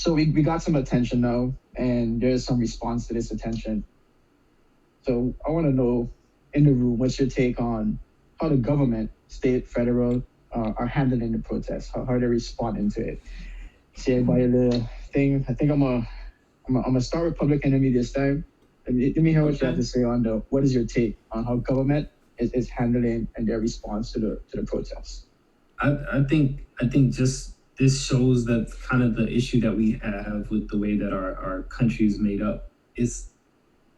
So we got some attention now, and there's some response to this attention. So I want to know in the room, what's your take on how the government, state, federal, are handling the protests? How they're responding to it? See everybody the thing. I think I'm gonna start with public enemy this time. Let me hear what you have Okay. to say on the what is your take on how government is handling and their response to the protests. I think just this shows that kind of the issue that we have with the way that our country is made up. It's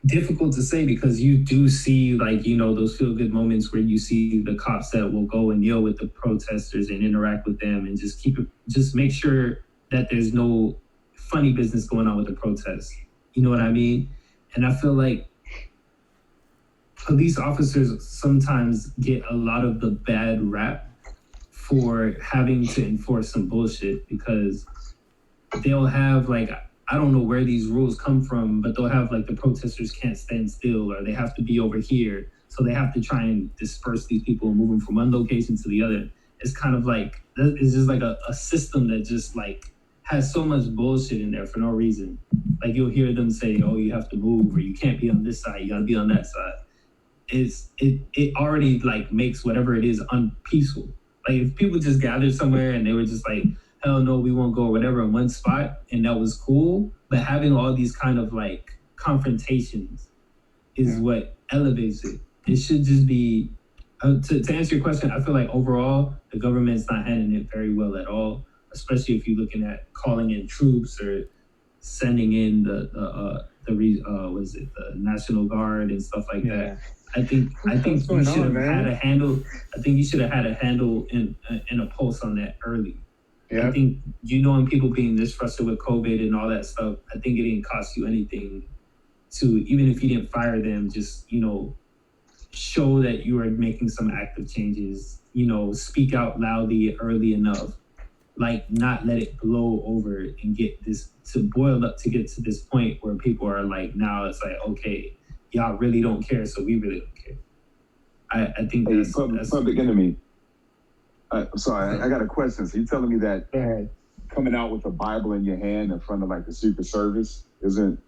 difficult to say because you do see like those feel good moments where you see the cops that will go and deal with the protesters and interact with them and just make sure that there's no funny business going on with the protests. You know what I mean? And I feel like police officers sometimes get a lot of the bad rap for having to enforce some bullshit because they'll have like I don't know where these rules come from, but they'll have like the protesters can't stand still or they have to be over here. So they have to try and disperse these people and move them from one location to the other. It's kind of like it's just like a system that just like has so much bullshit in there for no reason. Like you'll hear them say, "Oh, you have to move," or "You can't be on this side, you gotta be on that side." It already like makes whatever it is unpeaceful. Like if people just gathered somewhere and they were just like, hell no, we won't go or whatever in one spot, and that was cool. But having all these kind of like confrontations is what elevates it. It should just be to answer your question. I feel like overall the government's not handling it very well at all, especially if you're looking at calling in troops or sending in the National Guard and stuff like that. I think you going should on, have had man? a handle. I think you should have had a handle in a pulse on that early. I Yeah, think and people being this frustrated with COVID and all that stuff. I think it didn't cost you anything to even if you didn't fire them, just show that you are making some active changes. Speak out loudly early enough, like not let it blow over and get this to boil up to get to this point where people are like, now it's like, okay, y'all really don't care, so we really don't care. I think Hey, that's public enemy. Sorry, I got a question. So you telling me that go ahead. coming out with a Bible in your hand in front of like the Secret Service isn't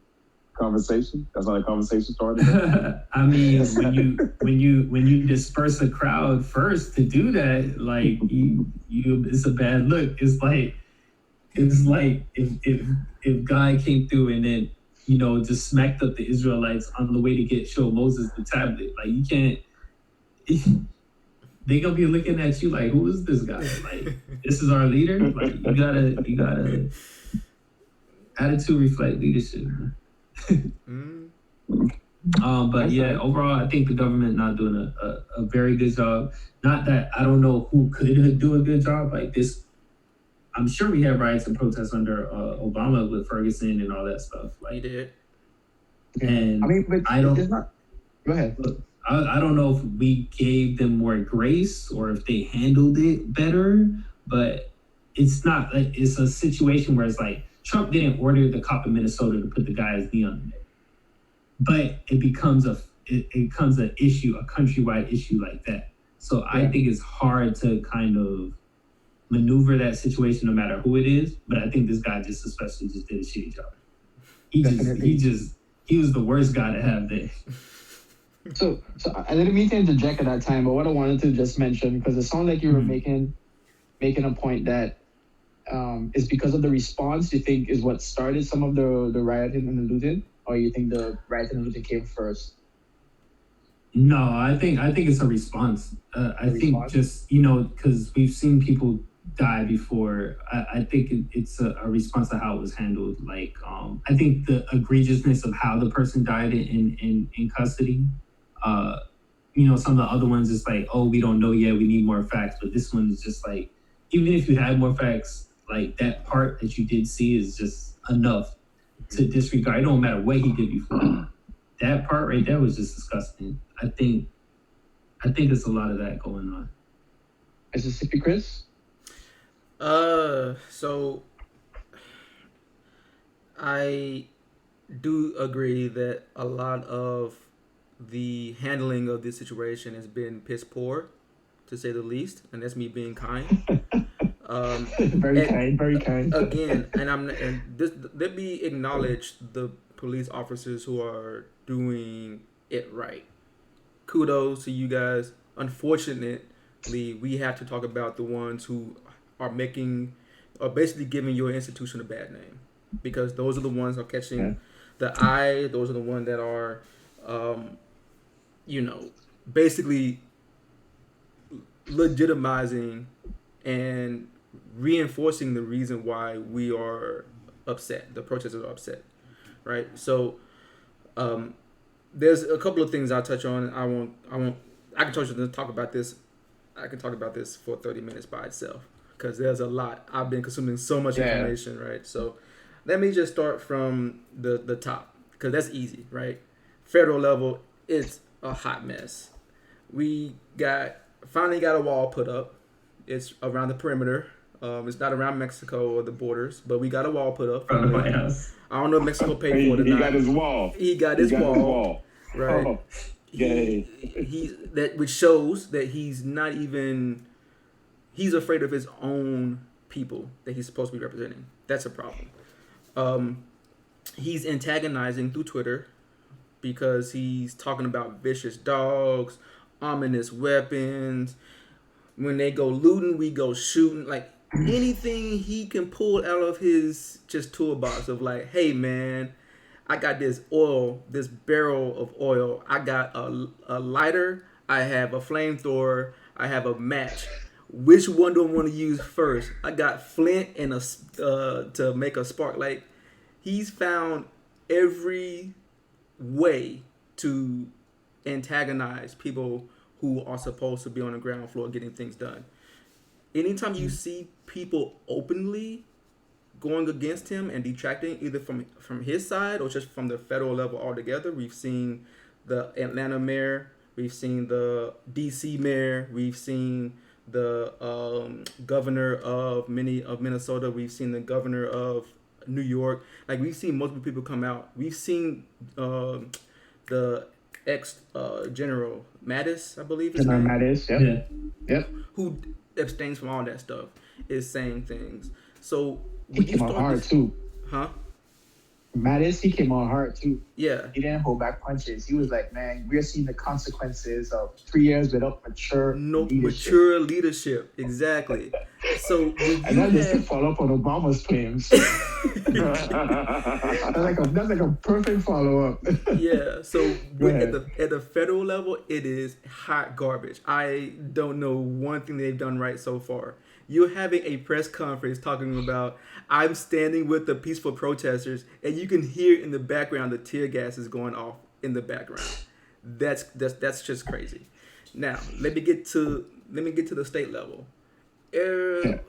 conversation? That's not a conversation starter? I mean, when you disperse a crowd first to do that, like you it's a bad look. It's like if God came through and then just smacked up the Israelites on the way to show Moses the tablet. Like you can't. They gonna be looking at you like, who is this guy? Like this is our leader. Like you gotta attitude reflect leadership. But yeah, overall, I think the government not doing a very good job. Not that I don't know who could do a good job like this. I'm sure we had riots and protests under Obama with Ferguson and all that stuff. He Like, did. and I mean, but I don't. it's not. Go ahead. I don't know if we gave them more grace or if they handled it better, but it's not like it's a situation where it's like Trump didn't order the cop in Minnesota to put the guy's knee on it, but it becomes an issue, a countrywide issue like that. So I think it's hard to kind of maneuver that situation no matter who it is. But I think this guy just especially just did a shitty job. He was the worst guy to have there. So I didn't mean to interject at that time, but what I wanted to just mention, because it sounded like you were making a point that is because of the response you think is what started some of the rioting and the looting, or you think the rioting and looting came first? No, I think it's a response. I think response? just because we've seen people die before. I think it's a response to how it was handled. Like I think the egregiousness of how the person died in custody. Some of the other ones is like, oh, we don't know yet. We need more facts. But this one is just like, even if you had more facts, like that part that you did see is just enough to disregard. It don't matter what he did before. That part right there was just disgusting. I think there's a lot of that going on. Mississippi Chris? So I do agree that a lot of the handling of this situation has been piss poor, to say the least, and that's me being kind. Very And kind, very kind. again, and this, let me acknowledge the police officers who are doing it right. Kudos to you guys. Unfortunately, we have to talk about the ones who are basically giving your institution a bad name, because those are the ones who are Yeah. catching the eye. Those are the ones that are, um, you know, basically legitimizing and reinforcing the reason why we are upset. The protesters are upset, right? So, um, there's a couple of things I'll touch on. I can talk about this. I can talk about this for 30 minutes by itself, because there's a lot. I've been consuming so much Yeah. information, right? So let me just start from the top, because that's easy, right? Federal level, it's a hot mess. We finally got a wall put up. It's around the perimeter. It's not around Mexico or the borders, but we got a wall put up. From the White House. I don't know if Mexico paid He, for it or he not. got his wall. He got He his got wall, his wall. right? Oh, yay. Which shows that he's not even, he's afraid of his own people that he's supposed to be representing. That's a problem. He's antagonizing through Twitter because he's talking about vicious dogs, ominous weapons. When they go looting, we go shooting. Like anything he can pull out of his just toolbox of like, hey man, I got this barrel of oil. I got a lighter. I have a flamethrower. I have a match. Which one do I want to use first? I got flint and to make a spark. Like he's found every way to antagonize people who are supposed to be on the ground floor getting things done. Anytime you see people openly going against him and detracting either from his side or just from the federal level altogether, we've seen the Atlanta mayor, we've seen the DC mayor, we've seen the governor of Minnesota, we've seen the governor of New York. Like we've seen multiple people come out. We've seen the ex General Mattis, I believe his General name, Mattis, yep. Yeah. Yep. who abstains from all that stuff, is saying things. So He when you came on start hard this, too. huh? Mattis, he came on hard too. Yeah, He didn't hold back punches. He was like, man, we're seeing the consequences of 3 years without mature no leadership. mature leadership, exactly. So when And you that just to have follow up on Obama's claims. That's like a perfect follow up. yeah, so Go at ahead. the federal level, it is hot garbage. I don't know one thing they've done right so far. You're having a press conference talking about I'm standing with the peaceful protesters, and you can hear in the background the tear gas is going off in the background. That's just crazy. Now let me get to the state level. Yeah.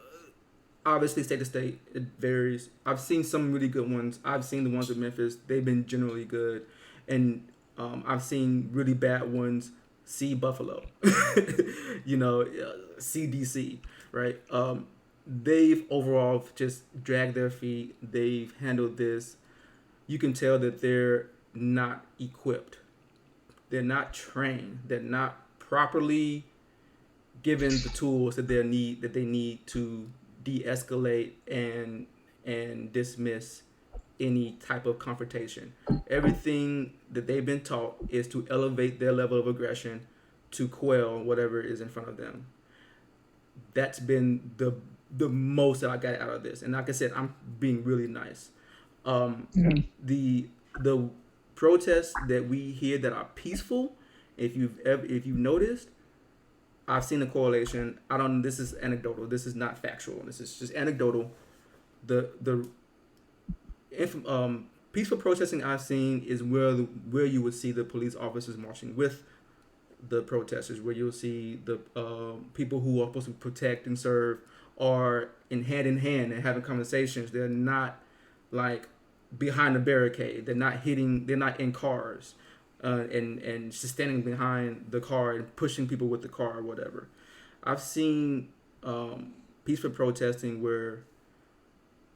Obviously, state to state, it varies. I've seen some really good ones. I've seen the ones in Memphis. They've been generally good, and I've seen really bad ones. See Buffalo, see DC, right? They've overall just dragged their feet. They've handled this. You can tell that they're not equipped. They're not trained. They're not properly given the tools that they need to de-escalate and dismiss any type of confrontation. Everything that they've been taught is to elevate their level of aggression to quell whatever is in front of them. That's been the most that I got out of this. And like I said, I'm being really nice. The protests that we hear that are peaceful, if you've noticed, I've seen the correlation. I don't. This is anecdotal. This is not factual. This is just anecdotal. The peaceful protesting I've seen is where you would see the police officers marching with the protesters, where you'll see the people who are supposed to protect and serve are in hand and having conversations. They're not like behind a barricade. They're not hitting. They're not in cars. And just standing behind the car and pushing people with the car or whatever. I've seen peaceful protesting where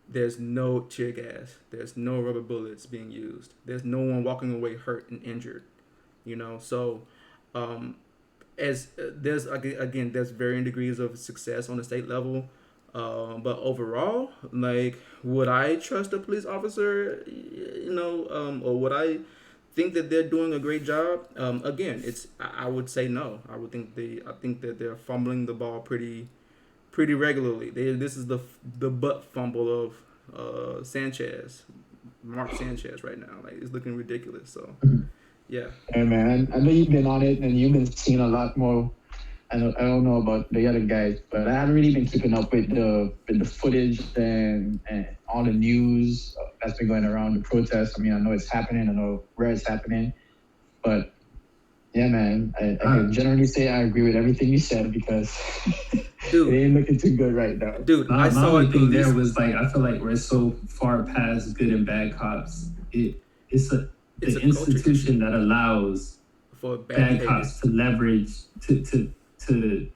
there's no tear gas, there's no rubber bullets being used, there's no one walking away hurt and injured. So as there's varying degrees of success on the state level. But overall, like, would I trust a police officer? Or would I think that they're doing a great job? Again, I would say no. I think that they're fumbling the ball pretty regularly. This is the butt fumble of Sanchez, Mark Sanchez right now. Like, it's looking ridiculous. So yeah. Hey man, I know you've been on it and you've been seeing a lot more. I don't know about the other guys, but I haven't really been keeping up with the footage and all the news that's been going around the protests. I mean, I know it's happening. I know where it's happening, but yeah, man, I can generally say I agree with everything you said because Dude. it ain't looking too good right now. Dude, My I saw only it thing through there this. was like I feel like we're so far past good and bad cops. It's It's the a culture institution that allows for bad bad behavior. cops to leverage to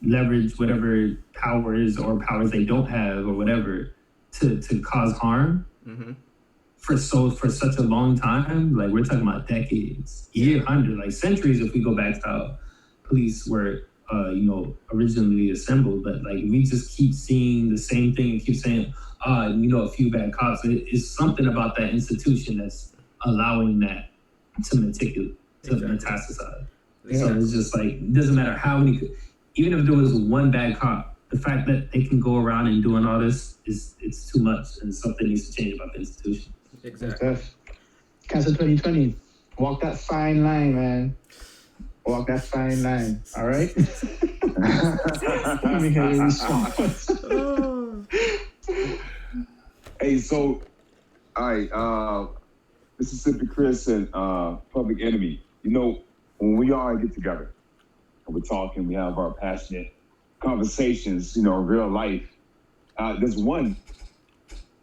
leverage whatever powers or powers they don't have or whatever to cause harm Mm-hmm. for such a long time. Like we're talking about decades, like centuries if we go back to how police were originally assembled. But like we just keep seeing the same thing and keep saying a few bad cops. It's something about that institution that's allowing that to metastasize. So it's just like it doesn't matter how many, even if there was one bad cop, the fact that they can go around and doing all this it's too much, and something needs to change about the institution. Exactly. Cancer 2020, walk that fine line, man. Walk that fine line. All right. Let me hear your response. Hey, so, all right, Mississippi Chris and Public Enemy. You know, when we all get together and we're talking, we have our passionate conversations, real life. There's one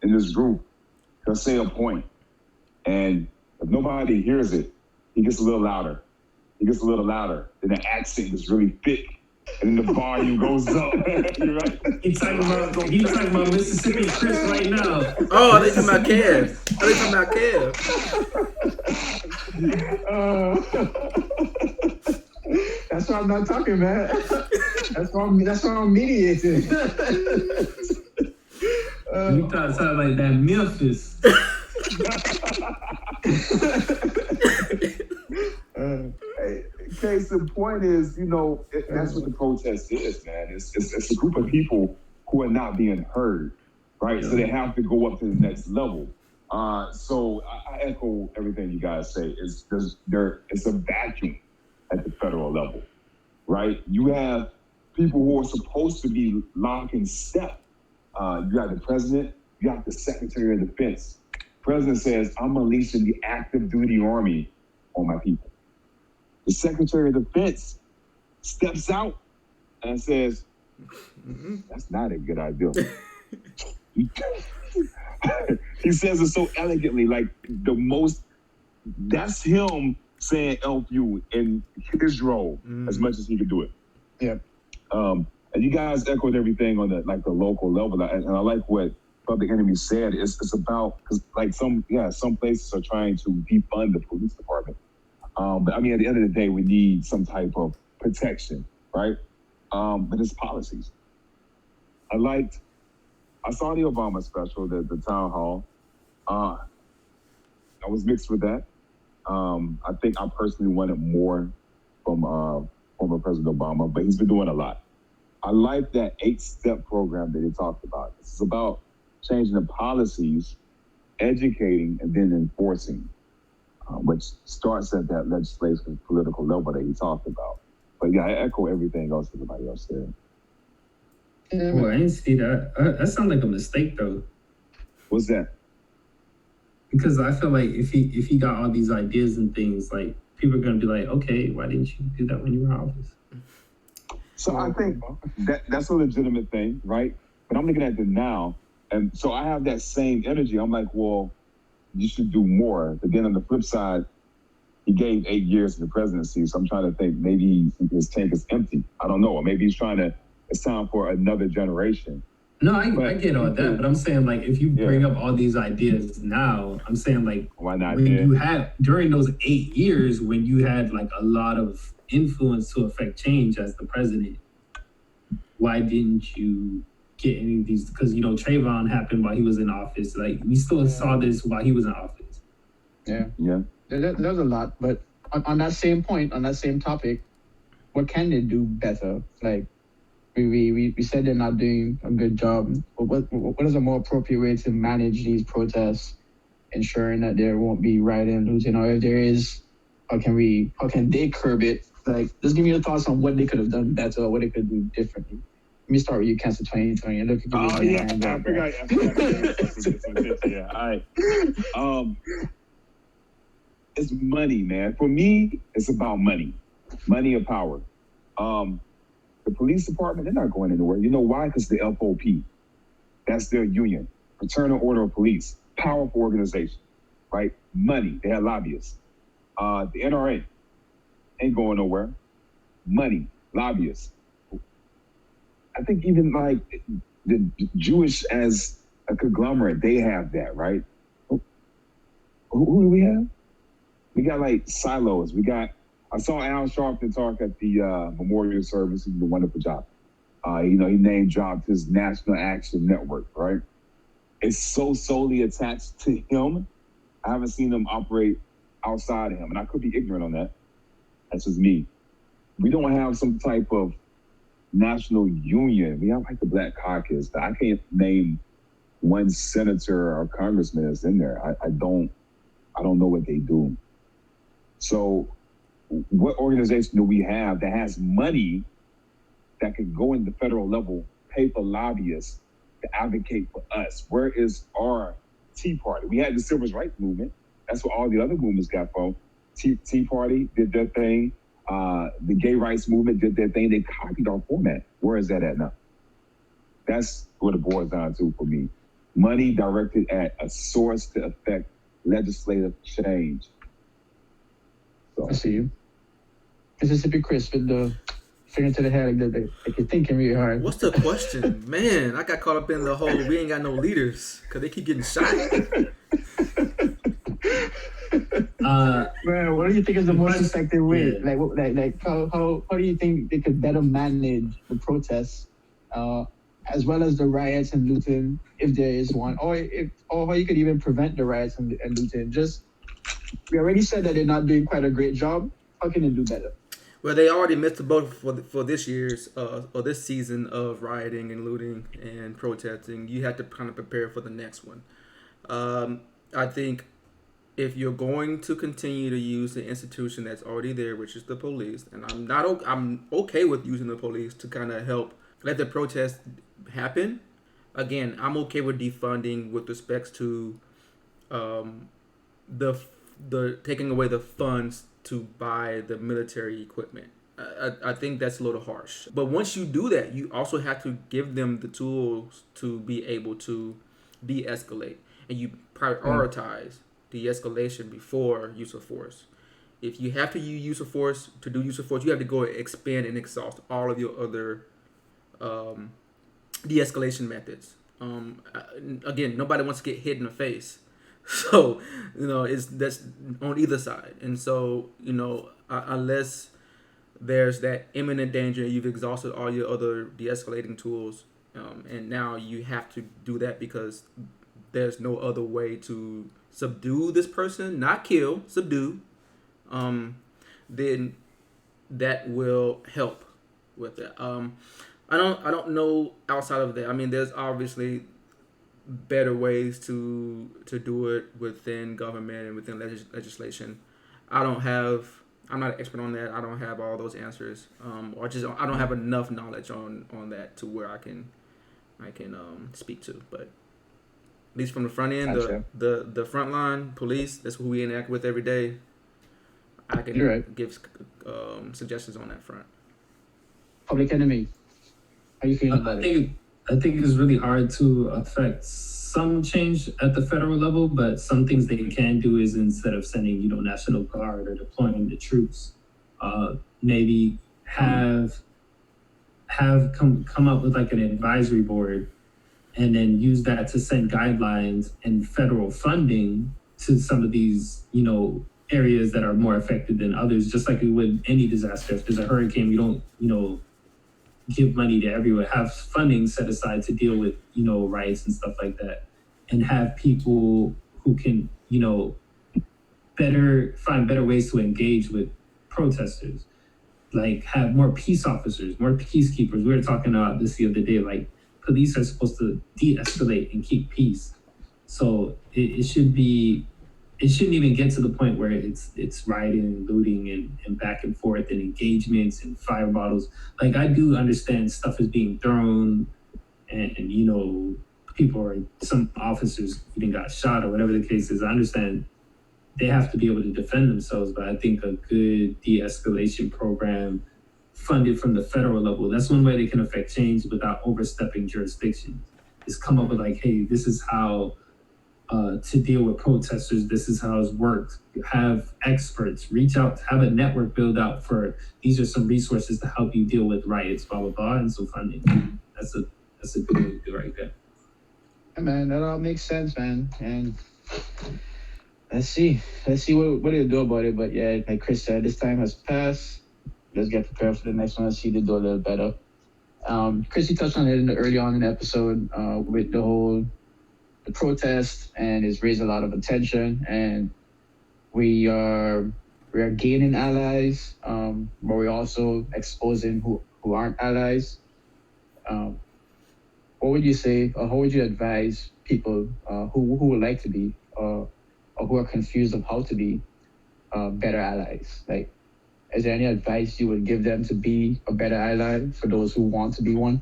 in this group he'll say a point, and if nobody hears it, he gets a little louder. Then the accent gets really thick, and then the volume goes up. You right? He's talking about Mississippi Chris right now. Oh, I think talking about Kev. That's why I'm not talking, man. That's why I'm mediating. You sound like that Memphis. Hey, case in point is, that's what the protest is, man. It's a group of people who are not being heard, right? So they have to go up to the next level. So I echo everything you guys say. It's a vacuum at the federal level, right? You have people who are supposed to be locking step. You got the president, you got the Secretary of Defense. President says, I'm unleashing the active duty army on my people. The Secretary of Defense steps out and says, that's not a good idea. He says it so elegantly, like that's him saying help you in his role as much as he could do it. Yeah. And you guys echoed everything on the local level, and I like what Public Enemy said. It's about, because some places are trying to defund the police department. But I mean, at the end of the day, we need some type of protection, right? But it's policies. I saw the Obama special, the town hall. I was mixed with that. I think I personally wanted more from former President Obama, but he's been doing a lot. I like that 8-step program that he talked about. This is about changing the policies, educating, and then enforcing, which starts at that legislative political level that he talked about. But yeah, I echo everything else everybody else said. Oh, I didn't see that. That sounds like a mistake, though. What's that? Because I feel like if he got all these ideas and things, like people are gonna be like, okay, why didn't you do that when you were in office? So I think that's a legitimate thing, right? But I'm looking at it now, and so I have that same energy. I'm like, well, you should do more. But then on the flip side, he gave 8 years to the presidency, so I'm trying to think maybe his tank is empty. I don't know, or maybe he's it's time for another generation. No, I get all that, but I'm saying like if you bring up all these ideas now, I'm saying like why not? When you had during those 8 years when you had like a lot of influence to affect change as the president, why didn't you get any of these, because Trayvon happened while he was in office. Like we still saw this while he was in office. Yeah. Yeah. There's a lot, but on that same point, on that same topic, what can they do better? Like we said they're not doing a good job. But what is a more appropriate way to manage these protests, ensuring that there won't be rioting, looting, or if there is, how can they curb it? Like, just give me your thoughts on what they could have done better or what they could do differently. Let me start with you, Cancer 2020. And look, you Oh yeah, I forgot. Yeah, all right. It's money, man. For me, it's about money and power. The police department, they're not going anywhere. You know why? Because the FOP, that's their union, Fraternal Order of Police, powerful organization, right? Money, they have lobbyists. The NRA ain't going nowhere. Money, lobbyists. I think even like the Jewish as a conglomerate, they have that, right? Who do we have? We got like silos. I saw Al Sharpton talk at the memorial service. He did a wonderful job. He name dropped his National Action Network, right? It's so solely attached to him. I haven't seen them operate outside of him, and I could be ignorant on that. That's just me. We don't have some type of national union. We have like the Black Caucus. I can't name one senator or congressman that's in there. I don't know what they do. So what organization do we have that has money that can go in the federal level, pay for lobbyists to advocate for us? Where is our Tea Party? We had the Civil Rights Movement. That's what all the other movements got from. Tea Party did their thing. The Gay Rights Movement did their thing. They copied our format. Where is that at now? That's what it boils down to for me. Money directed at a source to affect legislative change. So. I see you. Mississippi Chris with the finger to the head, like you're thinking really hard. What's the question? Man, I got caught up in the whole we ain't got no leaders because they keep getting shot. Man, what do you think is the most effective way? Yeah. Like how do you think they could better manage the protests, as well as the riots and looting, if there is one, or how you could even prevent the riots and looting? Just, we already said that they're not doing quite a great job. How can they do better? Well, they already missed the boat for this year's or this season of rioting and looting and protesting. You have to kind of prepare for the next one. I think if you're going to continue to use the institution that's already there, which is the police, and I'm okay with using the police to kind of help let the protest happen. Again, I'm okay with defunding with respects to the taking away the funds to buy the military equipment. I think that's a little harsh. But once you do that, you also have to give them the tools to be able to de-escalate. And you prioritize de-escalation before use of force. If you have to use use of force, to do use of force, you have to go expand and exhaust all of your other de-escalation methods. Again, nobody wants to get hit in the face. So, that's on either side. And so, unless there's that imminent danger, you've exhausted all your other de-escalating tools, and now you have to do that because there's no other way to subdue this person, not kill, subdue, then that will help with that. I don't know outside of that. I mean, there's obviously better ways to do it within government and within legislation. I'm not an expert on that. I don't have all those answers. I don't have enough knowledge on that to where I can speak to. But at least from the front end, gotcha. the front line police, that's who we interact with every day. I can give suggestions on that front. Public Enemy, how you feeling about it? I think it's really hard to affect some change at the federal level, but some things they can do is, instead of sending, National Guard or deploying the troops, maybe have come up with like an advisory board, and then use that to send guidelines and federal funding to some of these, areas that are more affected than others. Just like we would any disaster. If there's a hurricane, we don't, give money to everyone, have funding set aside to deal with, riots and stuff like that, and have people who can, find better ways to engage with protesters, like have more peace officers, more peacekeepers. We were talking about this the other day, like police are supposed to de-escalate and keep peace. So it shouldn't even get to the point where it's rioting and looting and back and forth and engagements and fire bottles. Like, I do understand stuff is being thrown and people are, some officers even got shot or whatever the case is. I understand they have to be able to defend themselves, but I think a good de-escalation program funded from the federal level, that's one way they can affect change without overstepping jurisdiction, is come up with like, hey, this is how to deal with protesters. This is how it's worked. Have experts reach out, have a network build out for, these are some resources to help you deal with riots, blah, blah, blah, and so funding. That's a good way to do it right there. Yeah, man, that all makes sense, man. And let's see what they'll do about it. But yeah, like Chris said, this time has passed. Let's get prepared for the next one. Let's see they do a little better. Chris, you touched on it early on in the episode with the protest, and it's raised a lot of attention. And we are gaining allies, but we're also exposing who aren't allies. What would you say, or how would you advise people who would like to be, or who are confused of how to be better allies? Like, is there any advice you would give them to be a better ally for those who want to be one?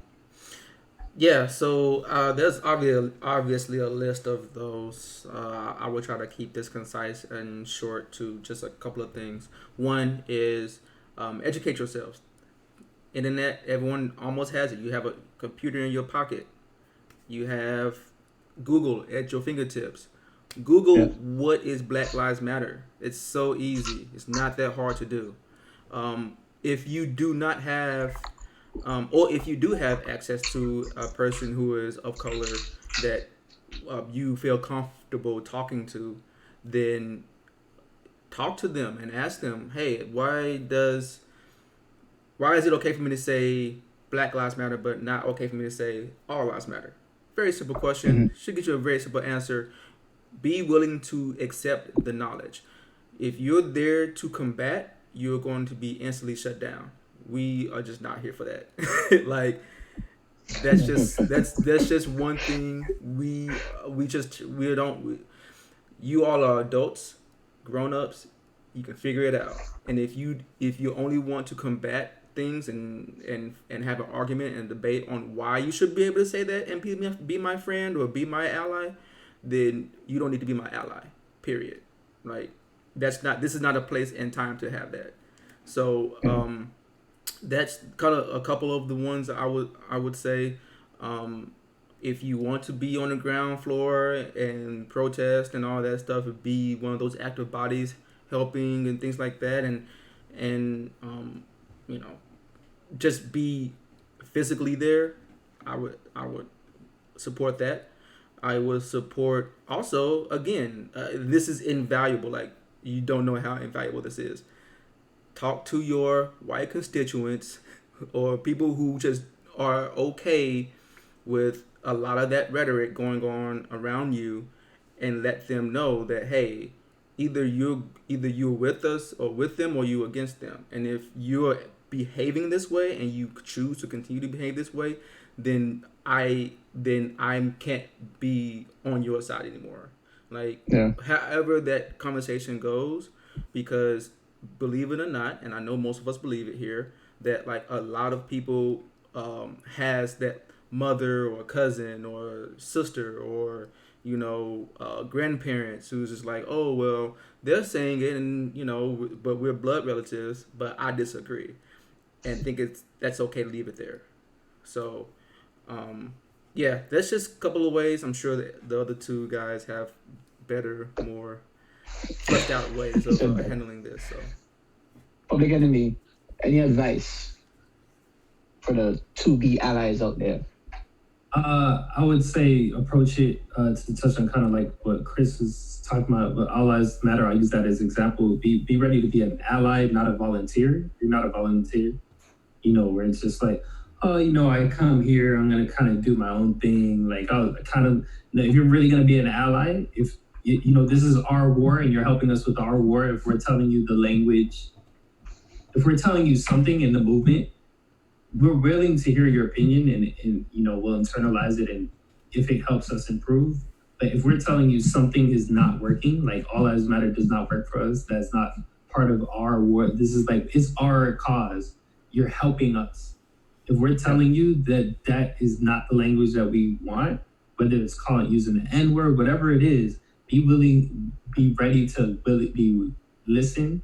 Yeah, so there's obviously a list of those. I will try to keep this concise and short to just a couple of things. One is educate yourselves. Internet, everyone almost has it. You have a computer in your pocket. You have Google at your fingertips. Google what is Black Lives Matter. It's so easy. It's not that hard to do. If you do not have or if you do have access to a person who is of color that you feel comfortable talking to, then talk to them and ask them, hey, why is it okay for me to say Black Lives Matter but not okay for me to say All Lives Matter? Very simple question. Should get you a very simple answer. Be willing to accept the knowledge. If you're there to combat, you're going to be instantly shut down. We are just not here for that. Like, that's just one thing. You all are adults, grown-ups. You can figure it out. And if you only want to combat things and have an argument and debate on why you should be able to say that and be my friend or be my ally, then you don't need to be my ally. Period. Like, this is not a place and time to have that. So that's kind of a couple of the ones I would say. If you want to be on the ground floor and protest and all that stuff, be one of those active bodies helping and things like that, and just be physically there. I would support that. I would support also, again, this is invaluable. Like, you don't know how invaluable this is. Talk to your white constituents or people who just are okay with a lot of that rhetoric going on around you, and let them know that, hey, either you're with us or with them, or you against them. And if you're behaving this way and you choose to continue to behave this way, then I can't be on your side anymore. Like, however that conversation goes, because believe it or not, and I know most of us believe it here, that like a lot of people has that mother or cousin or sister or grandparents who's just like, oh well, they're saying it, and but we're blood relatives, but I disagree, and think that's okay to leave it there. So yeah, that's just a couple of ways. I'm sure that the other two guys have better, more fleshed out ways of handling this. So, Public Enemy, any advice for the to-be allies out there? I would say approach it to touch on kind of like what Chris was talking about, but All Lives Matter. I use that as example. Be ready to be an ally, not a volunteer. You're not a volunteer, where it's just like, oh, I come here, I'm gonna kind of do my own thing. Like, I'll kind of, if you're really gonna be an ally, if this is our war and you're helping us with our war, if we're telling you the language, if we're telling you something in the movement, we're willing to hear your opinion and we'll internalize it, and if it helps us improve. But if we're telling you something is not working, like All Lives Matter does not work for us, that's not part of our war. This is like, it's our cause. You're helping us. If we're telling you that that is not the language that we want, whether it's called using the N-word, whatever it is, be willing, be ready to be listen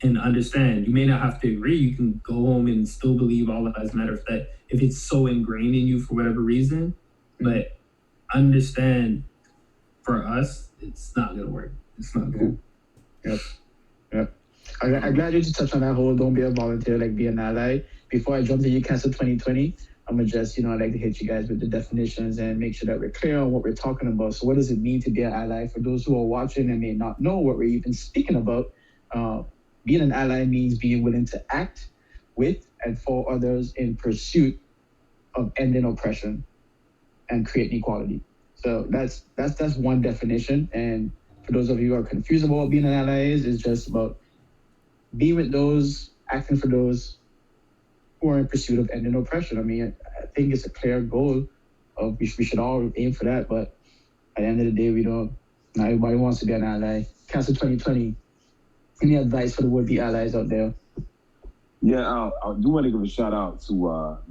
and understand. You may not have to agree. You can go home and still believe all lives matter if it's so ingrained in you for whatever reason. But understand, for us, it's not gonna work. It's not cool. Yep. I'm glad you just touched on that whole don't be a volunteer, like be an ally. Before I jump to you cancel 2020, I'm gonna just, I'd like to hit you guys with the definitions and make sure that we're clear on what we're talking about. So what does it mean to be an ally? For those who are watching and may not know what we're even speaking about, being an ally means being willing to act with and for others in pursuit of ending oppression and creating equality. So that's one definition. And for those of you who are confused about what being an ally is, it's just about being with those, acting for those who are in pursuit of ending oppression. I mean, I think it's a clear goal of we should all aim for that. But at the end of the day, we don't. Not everybody wants to be an ally. Council 2020. Any advice for the would-be allies out there? Yeah, I do want to give a shout out to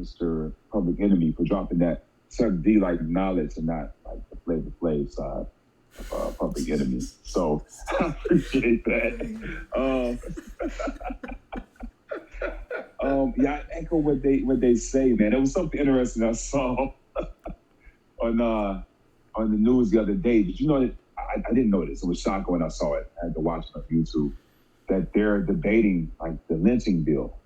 Mr. Public Enemy for dropping that Chuck D like knowledge and not like the Flavor Flav side of Public Enemy. So I appreciate that. Yeah, I echo what they say, man. It was something interesting I saw on the news the other day. Did you know that? I didn't know this. It was shocking when I saw it. I had to watch it on YouTube. That they're debating like the lynching bill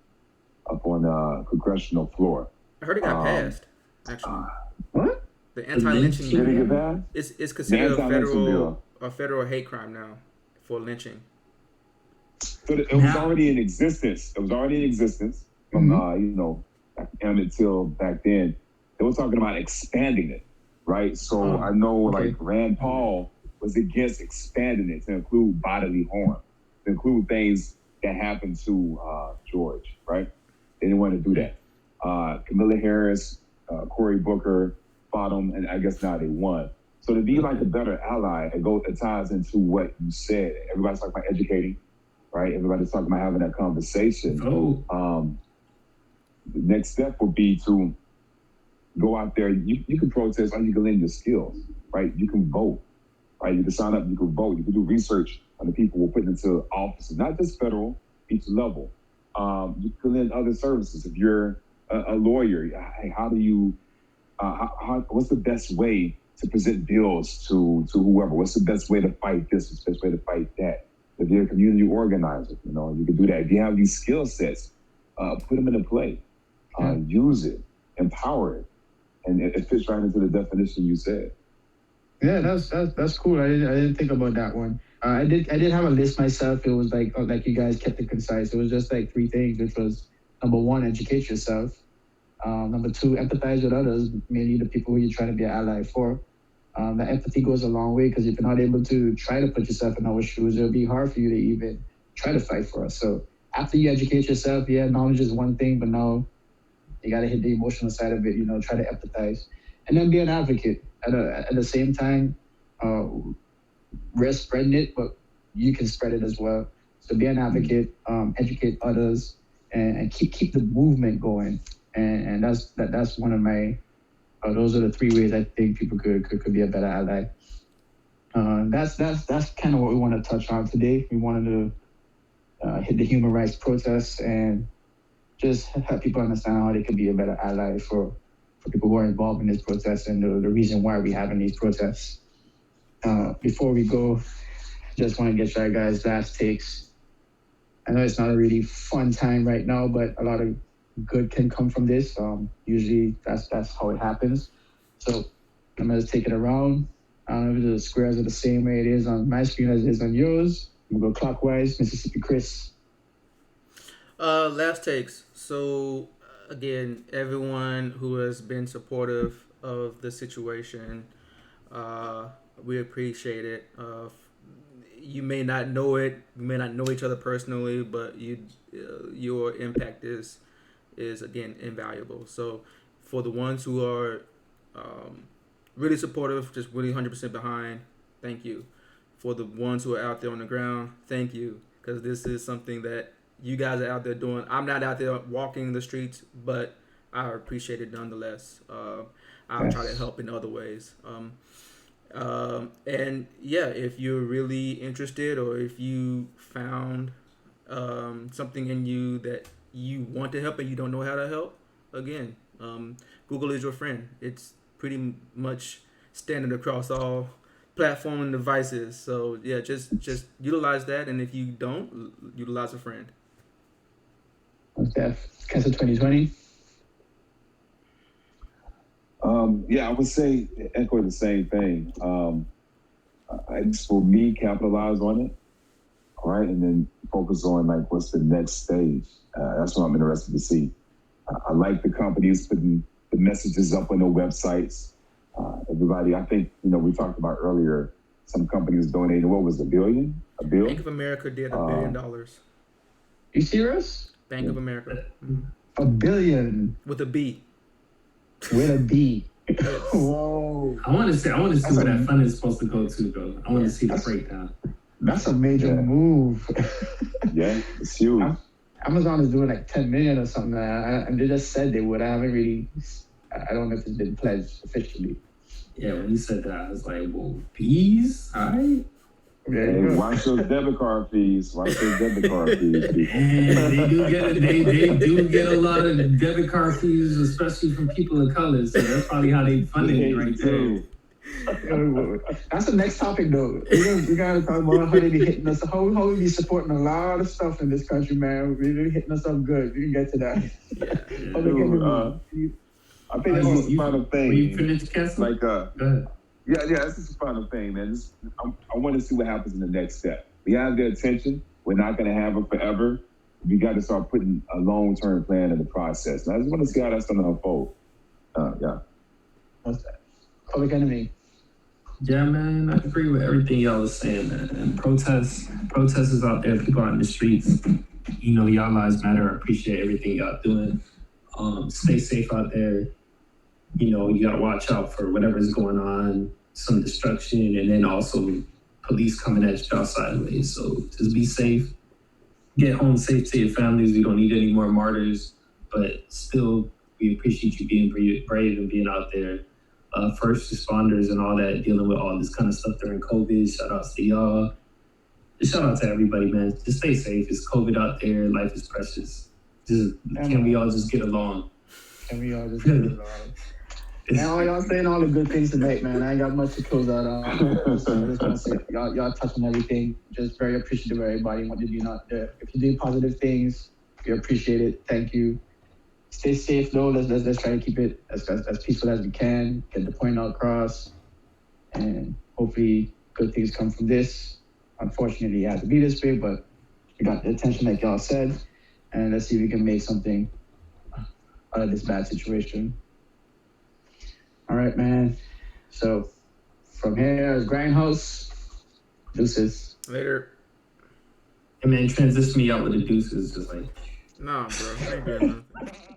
up on the congressional floor. I heard it got passed. Actually, what? The anti-lynching Did it get bill. passed? It's considered The a federal hate crime now for lynching. So it was already in existence. It was already in existence from until back then. They were talking about expanding it, right? So I know like Rand Paul was against expanding it to include bodily harm, to include things that happened to George, right? They didn't want to do that. Kamala Harris, Cory Booker fought them, and I guess now they won. So to be like a better ally, it ties into what you said. Everybody's talking about educating, right? Everybody's talking about having that conversation. The next step would be to go out there. You can protest or you can lend your skills, right? You can vote, right? You can sign up, you can vote, you can do research on the people we're putting into offices, not just federal, each level. You can lend other services. If you're a lawyer, hey, how do you, what's the best way to present bills to whoever? What's the best way to fight this? What's the best way to fight that? If you're a community organizer, you can do that. If you have these skill sets, put them into play, use it, empower it, and it fits right into the definition you said. Yeah, that's cool. I didn't think about that one. I did have a list myself. It was like you guys kept it concise. It was just like 3 things, which was number 1, educate yourself. Number 2, empathize with others, mainly the people who you're trying to be an ally for. That empathy goes a long way, because if you're not able to try to put yourself in our shoes, it'll be hard for you to even try to fight for us. So after you educate yourself, knowledge is one thing, but now you got to hit the emotional side of it, try to empathize. And then be an advocate. At the same time, we're spreading it, but you can spread it as well. So be an advocate, educate others, and keep the movement going. And that's one of my, those are the 3 ways I think people could be a better ally. That's kind of what we want to touch on today. We wanted to hit the human rights protests and just help people understand how they could be a better ally for people who are involved in this protest and the reason why we're having these protests. Before we go, just want to get your guys' last takes. I know it's not a really fun time right now, but a lot of good can come from this. Usually that's how it happens. So I'm going to take it around. I don't know if the squares are the same way it is on my screen as it is on yours. I'm going to go clockwise. Mississippi Chris. Last takes. So again, everyone who has been supportive of the situation, we appreciate it. You may not know it, you may not know each other personally, but your impact is again invaluable. So, for the ones who are really supportive, just really 100% behind, thank you. For the ones who are out there on the ground, thank you, because this is something that you guys are out there doing. I'm not out there walking the streets, but I appreciate it nonetheless. I'll try to help in other ways. And yeah, if you're really interested, or if you found something in you that you want to help and you don't know how to help, again, Google is your friend. It's pretty much standard across all platform and devices. So yeah, just utilize that, and if you don't, utilize a friend. Okay. Cancer 2020. Yeah, I would say echo the same thing. It's for me, capitalize on it, all right, and then focus on like what's the next stage. That's what I'm interested to see. I like the companies putting the messages up on their websites. Everybody, I think we talked about earlier. Some companies donated. What was it, $1 billion? A bill? Bank of America did $1 billion. You serious? Bank of America. $1 billion With a B. with a B. Whoa. I want to see where that fund is supposed to go to, though. I want to see the breakdown. That's a major move. Yeah, it's huge. Amazon is doing like 10 million or something, and they just said they would. I haven't really. I don't know if it's been pledged officially. Yeah, when you said that, I was like, "Whoa, bees? All right." Hey, watch those debit card fees. Watch those debit card fees. And they do get a lot of debit card fees, especially from people of color. So that's probably how they fund it right there. That's the next topic, though. We gotta talk about how they be hitting us. How we be supporting a lot of stuff in this country, man. We really hitting us up good. We can get to that. Dude, I think that's the final thing. When you finish Kessel? Like, go ahead. Yeah, this is the final thing, man. I want to see what happens in the next step. We have their attention. We're not going to have it forever. We got to start putting a long-term plan in the process. And I just want to see how that's going to unfold. Yeah. What's that? Public Enemy. Yeah, man, I agree with everything y'all was saying, man. And protesters out there, people out in the streets. Y'all lives matter. I appreciate everything y'all doing. Stay safe out there. You gotta watch out for whatever's going on, some destruction, and then also police coming at y'all sideways. So just be safe. Get home safe to your families. We don't need any more martyrs, but still, we appreciate you being brave and being out there. First responders and all that, dealing with all this kind of stuff during COVID. Shout outs to y'all. Just shout out to everybody, man. Just stay safe. It's COVID out there. Life is precious. Can we all just get along? Can we all just get along? And all y'all saying all the good things tonight, man. I ain't got much to close out on. So I just want to say, y'all touching everything. Just very appreciative of everybody and what you do not do. If you do positive things, we appreciate it. Thank you. Stay safe though. Let's try to keep it as peaceful as we can. Get the point across, and hopefully good things come from this. Unfortunately, it had to be this way, but we got the attention like y'all said, and let's see if we can make something out of this bad situation. All right, man. So from here is Grindhouse. Deuces. Later. Hey, man, transition me out with the deuces. Just like. Nah, bro. I ain't doing nothing.